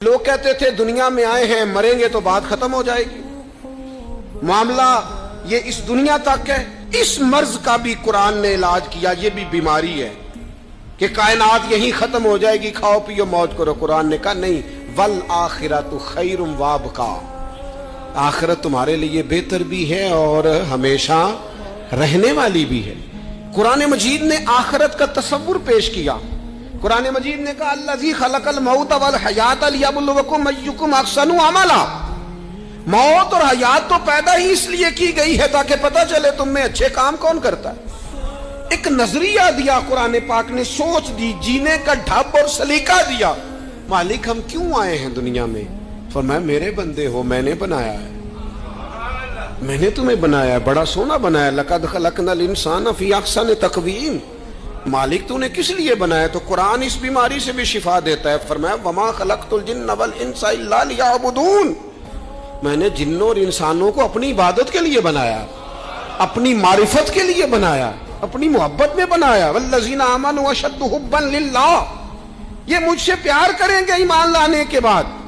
لوگ کہتے تھے دنیا میں آئے ہیں مریں گے تو بات ختم ہو جائے گی. معاملہ یہ اس دنیا تک ہے. اس مرض کا بھی قرآن نے علاج کیا. یہ بھی بیماری ہے کہ کائنات یہیں ختم ہو جائے گی, کھاؤ پیو موج کرو. قرآن نے کہا نہیں, والآخرۃ خیر وابقا, آخرت تمہارے لیے بہتر بھی ہے اور ہمیشہ رہنے والی بھی ہے. قرآن مجید نے آخرت کا تصور پیش کیا. قرآن مجید نے کہا الذی خلق الموت والحیات لیبلوکم ایکم احسن عملا. موت اور حیات تو پیدا ہی اس لیے کی گئی ہے تاکہ پتہ چلے تم میں اچھے کام کون کرتا ہے. ایک نظریہ دیا قرآن پاک نے, سوچ دی, جینے کا ڈھب اور سلیقہ دیا. مالک ہم کیوں آئے ہیں دنیا میں؟ فرمایا میرے بندے ہو, میں نے بنایا ہے, میں نے تمہیں بنایا ہے, بڑا سونا بنایا. لقد خلقنا الانسان فی احسن تقویم. مالک تو نے کس لیے بنایا؟ تو قرآن اس بیماری سے بھی شفا دیتا ہے. فرمایا وما خلقت الجن والانس الا لیعبدون. میں نے جنوں اور انسانوں کو اپنی عبادت کے لیے بنایا, اپنی معرفت کے لیے بنایا, اپنی محبت میں بنایا. والذین آمنوا اشد حبا للہ, یہ مجھ سے پیار کریں گے ایمان لانے کے بعد.